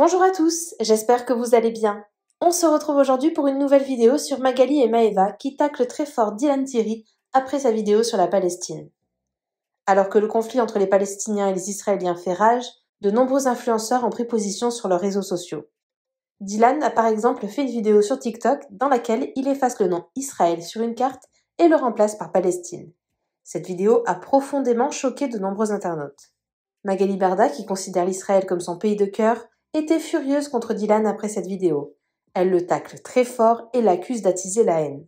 Bonjour à tous, j'espère que vous allez bien. On se retrouve aujourd'hui pour une nouvelle vidéo sur Magali et Maeva qui taclent très fort Dylan Thierry après sa vidéo sur la Palestine. Alors que le conflit entre les Palestiniens et les Israéliens fait rage, de nombreux influenceurs ont pris position sur leurs réseaux sociaux. Dylan a par exemple fait une vidéo sur TikTok dans laquelle il efface le nom Israël sur une carte et le remplace par Palestine. Cette vidéo a profondément choqué de nombreux internautes. Magali Berda, qui considère l'Israël comme son pays de cœur, était furieuse contre Dylan après cette vidéo. Elle le tacle très fort et l'accuse d'attiser la haine.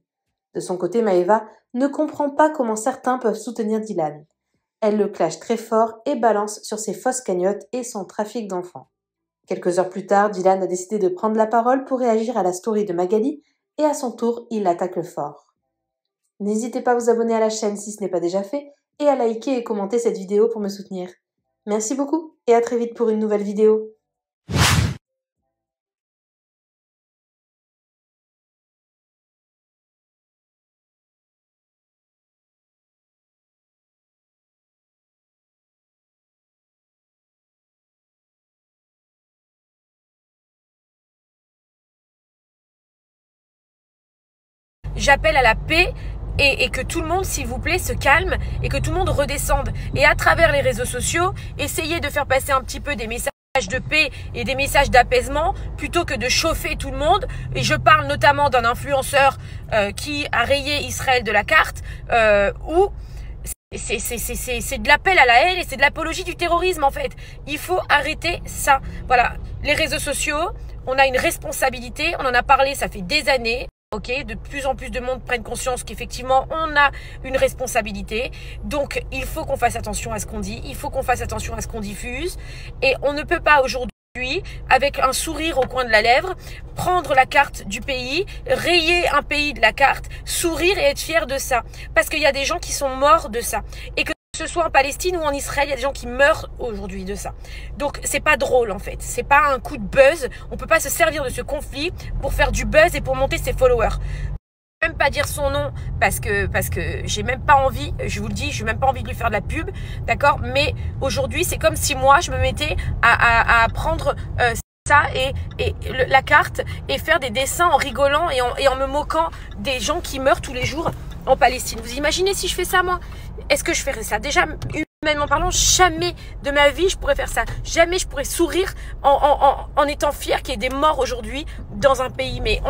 De son côté, Maeva ne comprend pas comment certains peuvent soutenir Dylan. Elle le clash très fort et balance sur ses fausses cagnottes et son trafic d'enfants. Quelques heures plus tard, Dylan a décidé de prendre la parole pour réagir à la story de Magali et à son tour, il l'attaque fort. N'hésitez pas à vous abonner à la chaîne si ce n'est pas déjà fait et à liker et commenter cette vidéo pour me soutenir. Merci beaucoup et à très vite pour une nouvelle vidéo. J'appelle à la paix et que tout le monde, s'il vous plaît, se calme et que tout le monde redescende. Et à travers les réseaux sociaux, essayez de faire passer un petit peu des messages de paix et des messages d'apaisement plutôt que de chauffer tout le monde. Et je parle notamment d'un influenceur qui a rayé Israël de la carte où c'est de l'appel à la haine et c'est de l'apologie du terrorisme en fait. Il faut arrêter ça. Voilà, les réseaux sociaux, on a une responsabilité, on en a parlé, ça fait des années. Ok, de plus en plus de monde prennent conscience qu'effectivement on a une responsabilité, donc il faut qu'on fasse attention à ce qu'on dit, il faut qu'on fasse attention à ce qu'on diffuse, et on ne peut pas aujourd'hui, avec un sourire au coin de la lèvre, prendre la carte du pays, rayer un pays de la carte, sourire et être fier de ça, parce qu'il y a des gens qui sont morts de ça, et que ce soit en Palestine ou en Israël, il y a des gens qui meurent aujourd'hui de ça. Donc c'est pas drôle en fait, c'est pas un coup de buzz, on peut pas se servir de ce conflit pour faire du buzz et pour monter ses followers. Je vais même pas dire son nom parce que j'ai même pas envie, je vous le dis, j'ai même pas envie de lui faire de la pub, d'accord? Mais aujourd'hui, c'est comme si moi je me mettais à prendre ça et la carte et faire des dessins en rigolant et en me moquant des gens qui meurent tous les jours en Palestine. Vous imaginez si je fais ça moi? Est-ce que je ferais ça? Déjà, humainement parlant, jamais de ma vie je pourrais faire ça. Jamais je pourrais sourire en étant fière qu'il y ait des morts aujourd'hui dans un pays. Mais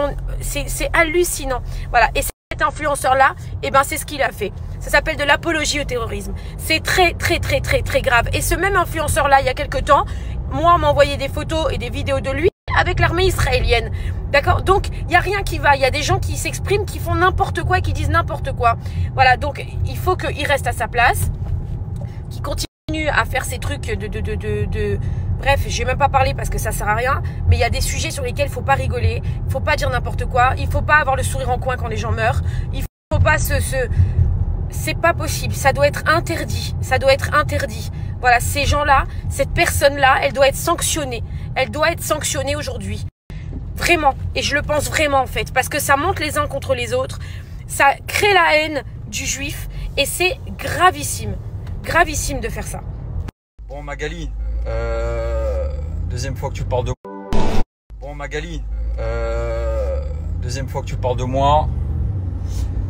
c'est hallucinant. Voilà. Et cet influenceur-là, eh ben, c'est ce qu'il a fait. Ça s'appelle de l'apologie au terrorisme. C'est très, très, très, très, très grave. Et ce même influenceur-là, il y a quelque temps, moi, on m'a envoyé des photos et des vidéos de lui avec l'armée israélienne. D'accord? Donc, il n'y a rien qui va. Il y a des gens qui s'expriment, qui font n'importe quoi et qui disent n'importe quoi. Voilà, donc il faut qu'il reste à sa place, qu'il continue à faire ces trucs Bref, je vais même pas parler parce que ça sert à rien, mais il y a des sujets sur lesquels il faut pas rigoler, il faut pas dire n'importe quoi, il faut pas avoir le sourire en coin quand les gens meurent, il faut pas c'est pas possible, ça doit être interdit, ça doit être interdit. Voilà, ces gens-là, cette personne-là, elle doit être sanctionnée. Elle doit être sanctionnée aujourd'hui. Vraiment. Et je le pense vraiment, en fait. Parce que ça monte les uns contre les autres. Ça crée la haine du juif. Et c'est gravissime. Gravissime de faire ça. Bon, Magali, deuxième fois que tu parles de moi. Bon, Magali, deuxième fois que tu parles de moi.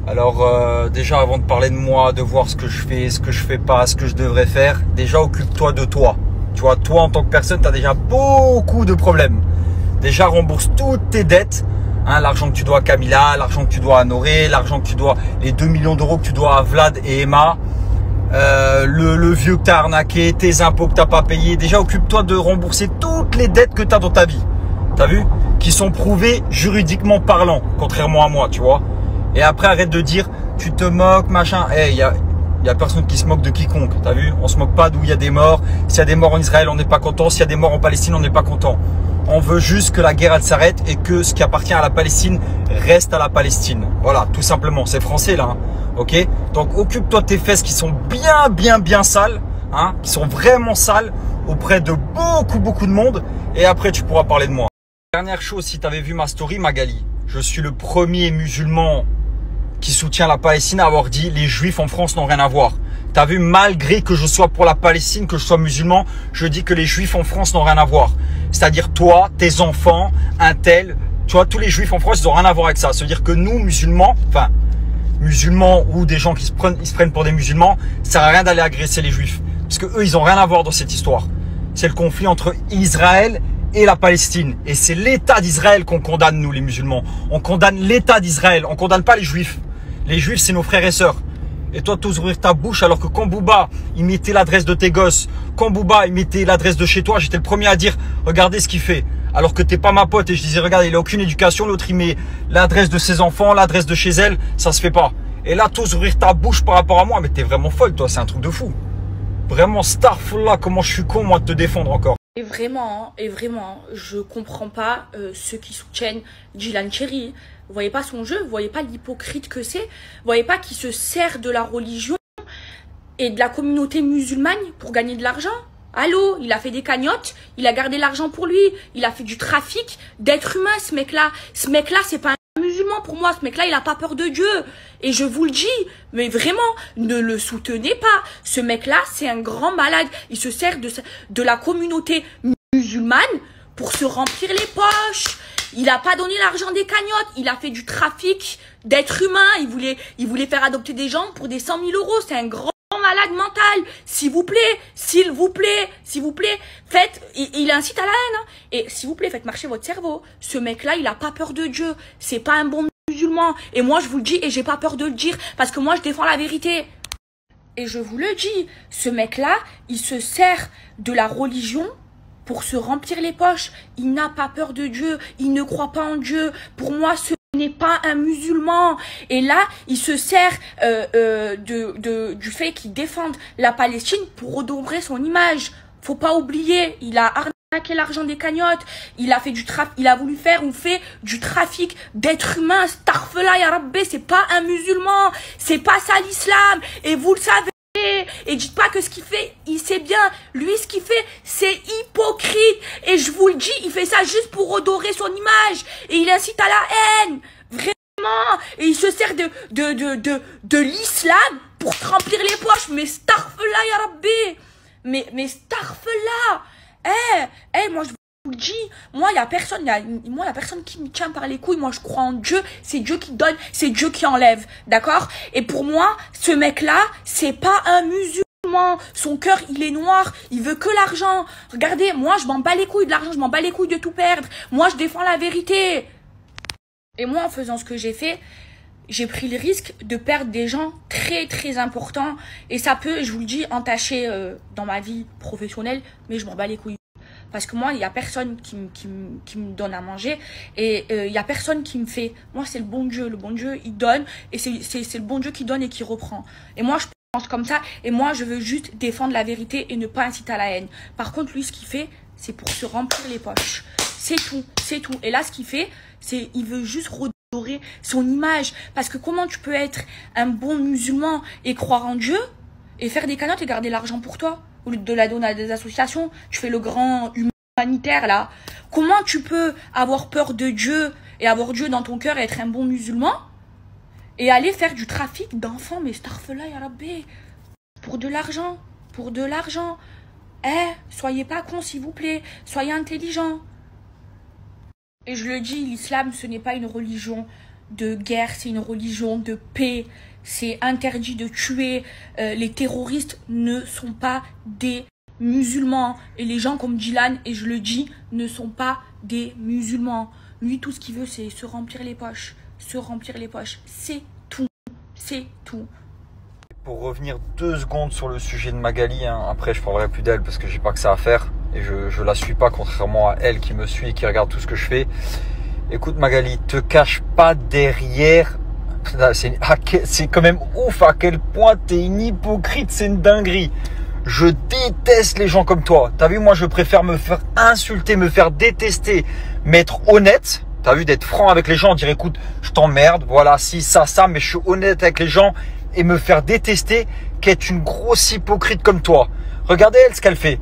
Alors déjà avant de parler de moi, de voir ce que je fais pas, ce que je devrais faire, déjà occupe-toi de toi. Tu vois, toi en tant que personne, tu as déjà beaucoup de problèmes. Déjà rembourse toutes tes dettes, hein, l'argent que tu dois à Camilla, l'argent que tu dois à Noré, l'argent que tu dois, les 2 millions d'euros que tu dois à Vlad et Emma, le vieux que tu as arnaqué, tes impôts que tu n'as pas payés. Déjà occupe-toi de rembourser toutes les dettes que tu as dans ta vie. Tu as vu? Qui sont prouvées juridiquement parlant, contrairement à moi, tu vois. Et après, arrête de dire, tu te moques, machin. Eh, y a personne qui se moque de quiconque. T'as vu? On se moque pas d'où il y a des morts. S'il y a des morts en Israël, on n'est pas content. S'il y a des morts en Palestine, on n'est pas content. On veut juste que la guerre, elle s'arrête et que ce qui appartient à la Palestine reste à la Palestine. Voilà, tout simplement. C'est français, là. Hein, ok? Donc, occupe-toi de tes fesses qui sont bien sales. Hein, qui sont vraiment sales auprès de beaucoup de monde. Et après, tu pourras parler de moi. Dernière chose, si tu avais vu ma story, Magali, je suis le premier musulman qui soutient la Palestine à avoir dit les juifs en France n'ont rien à voir. Tu as vu, malgré que je sois pour la Palestine, que je sois musulman, je dis que les juifs en France n'ont rien à voir. C'est-à-dire toi, tes enfants, un tel, tu vois, tous les juifs en France, ils n'ont rien à voir avec ça. Ça veut dire que nous, musulmans, enfin, musulmans ou des gens qui se prennent pour des musulmans, ça sert à rien d'aller agresser les juifs. Parce que eux, ils n'ont rien à voir dans cette histoire. C'est le conflit entre Israël et la Palestine. Et c'est l'État d'Israël qu'on condamne, nous, les musulmans. On condamne l'État d'Israël. On condamne pas les juifs. Les juifs, c'est nos frères et sœurs. Et toi, tu oses ouvrir ta bouche alors que quand Bouba, il mettait l'adresse de tes gosses, quand Bouba, il mettait l'adresse de chez toi, j'étais le premier à dire, regardez ce qu'il fait. Alors que t'es pas ma pote et je disais, regarde, il a aucune éducation, l'autre il met l'adresse de ses enfants, l'adresse de chez elle, ça se fait pas. Et là, tu oses ouvrir ta bouche par rapport à moi, mais t'es vraiment folle, toi, c'est un truc de fou. Vraiment, starfullah, comment je suis con, moi, de te défendre encore. Et vraiment, je comprends pas ceux qui soutiennent Dylan Cherry. Vous voyez pas son jeu, vous voyez pas l'hypocrite que c'est, vous voyez pas qu'il se sert de la religion et de la communauté musulmane pour gagner de l'argent. Allô, il a fait des cagnottes, il a gardé l'argent pour lui, il a fait du trafic d'êtres humains, ce mec-là. Ce mec-là, c'est pas un musulman pour moi, ce mec-là, il a pas peur de Dieu. Et je vous le dis, mais vraiment, ne le soutenez pas. Ce mec-là, c'est un grand malade. Il se sert de la communauté musulmane pour se remplir les poches. Il a pas donné l'argent des cagnottes, il a fait du trafic d'êtres humains, il voulait faire adopter des gens pour des 100 000 euros. C'est un grand malade mental. S'il vous plaît, faites, il incite à la haine, hein. Et s'il vous plaît, faites marcher votre cerveau. Ce mec-là, il a pas peur de Dieu. C'est pas un bon musulman. Et moi, je vous le dis, et j'ai pas peur de le dire, parce que moi, je défends la vérité. Et je vous le dis, ce mec-là, il se sert de la religion pour se remplir les poches. Il n'a pas peur de Dieu, il ne croit pas en Dieu. Pour moi, ce n'est pas un musulman. Et là, il se sert du fait qu'il défende la Palestine pour redorer son image. Faut pas oublier, il a arnaqué l'argent des cagnottes, il a fait il a voulu faire ou fait du trafic d'êtres humains. Starfela ya Rabbi, c'est pas un musulman, c'est pas ça l'islam, et vous le savez. Et dites pas que ce qu'il fait, il sait bien. Lui, ce qu'il fait, c'est hypocrite. Et je vous le dis, il fait ça juste pour redorer son image. Et il incite à la haine. Vraiment. Et il se sert de l'islam pour te remplir les poches. Mais starfela ya Rabbi. Mais starfela. Moi, je vous le dis. Moi, il y a personne qui me tient par les couilles. Moi, je crois en Dieu. C'est Dieu qui donne, c'est Dieu qui enlève. D'accord? Et pour moi, ce mec-là, c'est pas un musulman. Son cœur, il est noir. Il veut que l'argent. Regardez, moi, je m'en bats les couilles de l'argent. Je m'en bats les couilles de tout perdre. Moi, je défends la vérité. Et moi, en faisant ce que j'ai fait, j'ai pris le risque de perdre des gens très, très importants. Et ça peut, je vous le dis, entacher dans ma vie professionnelle. Mais je m'en bats les couilles. Parce que moi, il n'y a personne qui me donne à manger. Et il n'y a personne qui me fait. Moi, c'est le bon Dieu. Le bon Dieu, il donne. Et c'est le bon Dieu qui donne et qui reprend. Et moi, je pense comme ça. Et moi, je veux juste défendre la vérité et ne pas inciter à la haine. Par contre, lui, ce qu'il fait, c'est pour se remplir les poches. C'est tout. C'est tout. Et là, ce qu'il fait, c'est il veut juste redorer son image. Parce que comment tu peux être un bon musulman et croire en Dieu et faire des cagnottes et garder l'argent pour toi? Au lieu de la donner à des associations, tu fais le grand humanitaire là. Comment tu peux avoir peur de Dieu et avoir Dieu dans ton cœur et être un bon musulman et aller faire du trafic d'enfants? Mais starfela ya Rabbi, pour de l'argent, soyez pas cons s'il vous plaît, soyez intelligents. Et je le dis, l'islam ce n'est pas une religion de guerre, c'est une religion de paix. C'est interdit de tuer. Les terroristes ne sont pas des musulmans. Et les gens comme Dylan, et je le dis, ne sont pas des musulmans. Lui, tout ce qu'il veut, c'est se remplir les poches. Se remplir les poches. C'est tout. C'est tout. Pour revenir 2 secondes sur le sujet de Magali, hein, après je parlerai plus d'elle parce que j'ai pas que ça à faire. Et je la suis pas, contrairement à elle qui me suit et qui regarde tout ce que je fais. Écoute Magali, te cache pas derrière... C'est quand même ouf à quel point t'es une hypocrite, c'est une dinguerie. Je déteste les gens comme toi. T'as vu, moi je préfère me faire insulter, me faire détester, mais être honnête. T'as vu, d'être franc avec les gens, dire écoute, je t'emmerde, voilà, si, ça, mais je suis honnête avec les gens et me faire détester qu'être une grosse hypocrite comme toi. Regardez elle ce qu'elle fait.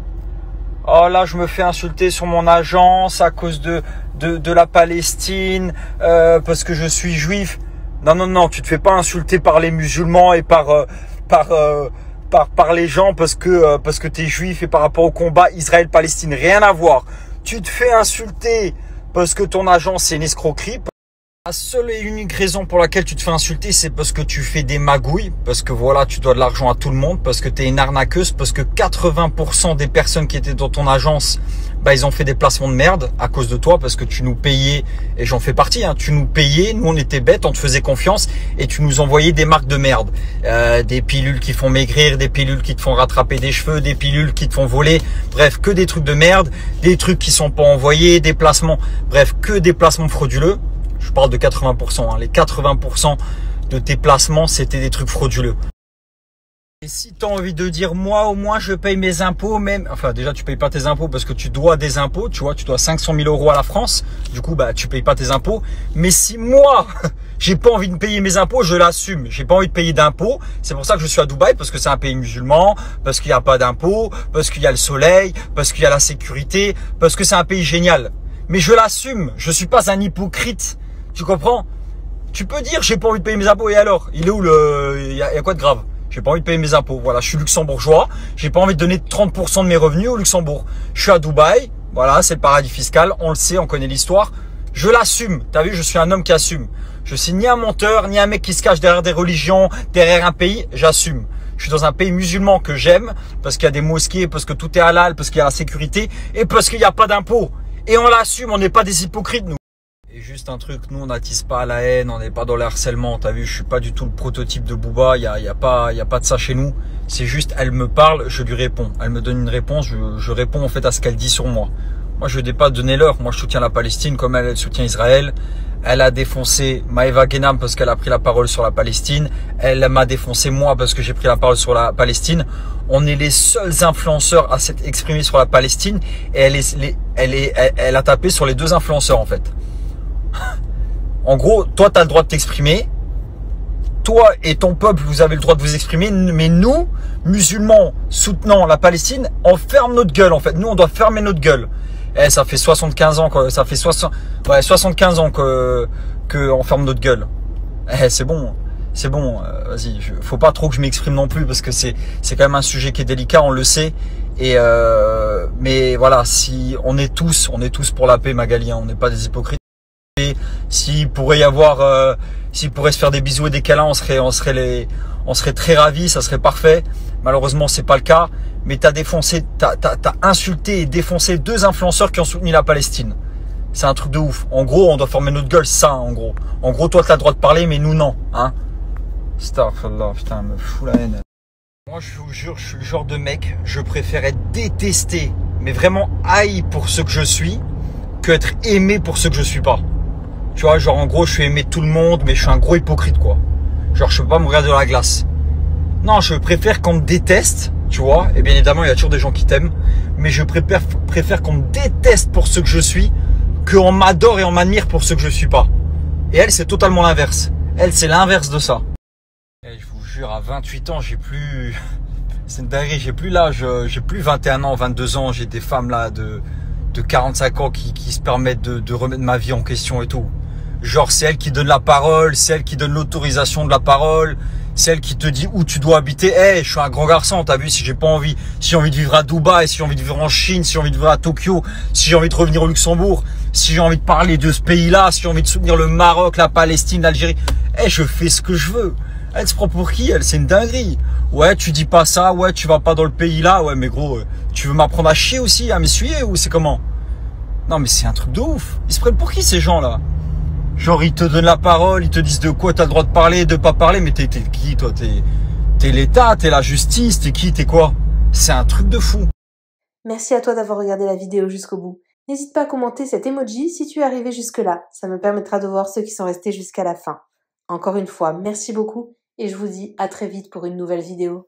Oh là, je me fais insulter sur mon agence à cause de la Palestine, parce que je suis juif. Non, tu te fais pas insulter par les musulmans et par les gens parce que t'es juif et par rapport au combat Israël-Palestine. Rien à voir. Tu te fais insulter parce que ton agence c'est une escroquerie. La seule et unique raison pour laquelle tu te fais insulter, c'est parce que tu fais des magouilles, parce que voilà, tu dois de l'argent à tout le monde, parce que tu es une arnaqueuse, parce que 80% des personnes qui étaient dans ton agence, bah, ils ont fait des placements de merde à cause de toi, parce que tu nous payais, et j'en fais partie, hein, tu nous payais, nous on était bêtes, on te faisait confiance, et tu nous envoyais des marques de merde. Des pilules qui font maigrir, des pilules qui te font rattraper des cheveux, des pilules qui te font voler, bref, que des trucs de merde, des trucs qui sont pas envoyés, des placements, bref, que des placements frauduleux. Je parle de 80%. Hein. Les 80% de tes placements, c'était des trucs frauduleux. Et si tu as envie de dire, moi, au moins, je paye mes impôts, même... Enfin, déjà, tu payes pas tes impôts parce que tu dois des impôts. Tu vois, tu dois 500 000 € à la France. Du coup, bah, tu payes pas tes impôts. Mais si moi, j'ai pas envie de payer mes impôts, je l'assume. J'ai pas envie de payer d'impôts. C'est pour ça que je suis à Dubaï, parce que c'est un pays musulman, parce qu'il n'y a pas d'impôts, parce qu'il y a le soleil, parce qu'il y a la sécurité, parce que c'est un pays génial. Mais je l'assume. Je suis pas un hypocrite. Tu comprends? Tu peux dire j'ai pas envie de payer mes impôts, et alors? Il est où il y a quoi de grave? J'ai pas envie de payer mes impôts. Voilà, je suis luxembourgeois, j'ai pas envie de donner 30% de mes revenus au Luxembourg. Je suis à Dubaï, voilà, c'est le paradis fiscal, on le sait, on connaît l'histoire. Je l'assume. T'as vu, je suis un homme qui assume. Je suis ni un menteur, ni un mec qui se cache derrière des religions, derrière un pays, j'assume. Je suis dans un pays musulman que j'aime, parce qu'il y a des mosquées, parce que tout est halal, parce qu'il y a la sécurité, et parce qu'il n'y a pas d'impôts. Et on l'assume, on n'est pas des hypocrites, nous. Et juste un truc, nous on n'attise pas à la haine, on n'est pas dans le harcèlement, t'as vu, je suis pas du tout le prototype de Booba, il y a pas de ça chez nous. C'est juste, elle me parle, je lui réponds, elle me donne une réponse, je réponds en fait à ce qu'elle dit sur moi. Moi je ne vais pas donner l'heure, moi je soutiens la Palestine comme elle soutient Israël. Elle a défoncé Maeva Genam parce qu'elle a pris la parole sur la Palestine. Elle m'a défoncé moi parce que j'ai pris la parole sur la Palestine. On est les seuls influenceurs à s'être exprimés sur la Palestine et elle a tapé sur les deux influenceurs en fait. En gros, toi, tu as le droit de t'exprimer. Toi et ton peuple, vous avez le droit de vous exprimer. Mais nous, musulmans soutenant la Palestine, on ferme notre gueule, en fait. Nous, on doit fermer notre gueule. Eh, ça fait 75 ans que, 75 ans que on ferme notre gueule. Eh, c'est bon. C'est bon. Vas-y. Faut pas trop que je m'exprime non plus parce que c'est quand même un sujet qui est délicat, on le sait. Et, mais voilà, si on est tous pour la paix, Magali, hein, on n'est pas des hypocrites. S'il pourrait y avoir, s'il pourrait se faire des bisous et des câlins, on serait très ravis, ça serait parfait. Malheureusement, c'est pas le cas. Mais t'as insulté et défoncé deux influenceurs qui ont soutenu la Palestine. C'est un truc de ouf. En gros, on doit former notre gueule, ça, en gros. En gros, toi, t'as le droit de parler, mais nous, non, hein. Astaghfirullah, putain, me fout la haine. Moi, je vous jure, je suis le genre de mec, je préfère être détesté, mais vraiment haï pour ce que je suis, que être aimé pour ce que je suis pas. Tu vois, genre en gros, je suis aimé de tout le monde, mais je suis un gros hypocrite, quoi. Genre, je peux pas me regarder dans la glace. Non, je préfère qu'on me déteste, tu vois. Et bien évidemment, il y a toujours des gens qui t'aiment. Mais je préfère qu'on me déteste pour ce que je suis, qu'on m'adore et on m'admire pour ce que je suis pas. Et elle, c'est totalement l'inverse. Elle, c'est l'inverse de ça. Et je vous jure, à 28 ans, j'ai plus... C'est une dinguerie, j'ai plus l'âge, j'ai plus 21 ans, 22 ans. J'ai des femmes là de 45 ans qui se permettent de remettre ma vie en question et tout. Genre, c'est elle qui donne la parole, c'est elle qui donne l'autorisation de la parole, c'est elle qui te dit où tu dois habiter. Eh, je suis un grand garçon, t'as vu, si j'ai pas envie, si j'ai envie de vivre à Dubaï, si j'ai envie de vivre en Chine, si j'ai envie de vivre à Tokyo, si j'ai envie de revenir au Luxembourg, si j'ai envie de parler de ce pays-là, si j'ai envie de soutenir le Maroc, la Palestine, l'Algérie, eh, je fais ce que je veux. Elle se prend pour qui, elle? C'est une dinguerie. Ouais, tu dis pas ça, ouais, tu vas pas dans le pays là, ouais, mais gros, tu veux m'apprendre à chier aussi, à m'essuyer, ou c'est comment? Non, mais c'est un truc de ouf. Ils se prennent pour qui, ces gens-là? Genre, ils te donnent la parole, ils te disent de quoi t'as le droit de parler, de pas parler, mais t'es qui, toi? T'es l'État, t'es la justice, t'es qui, t'es quoi? C'est un truc de fou. Merci à toi d'avoir regardé la vidéo jusqu'au bout. N'hésite pas à commenter cet emoji si tu es arrivé jusque-là. Ça me permettra de voir ceux qui sont restés jusqu'à la fin. Encore une fois, merci beaucoup et je vous dis à très vite pour une nouvelle vidéo.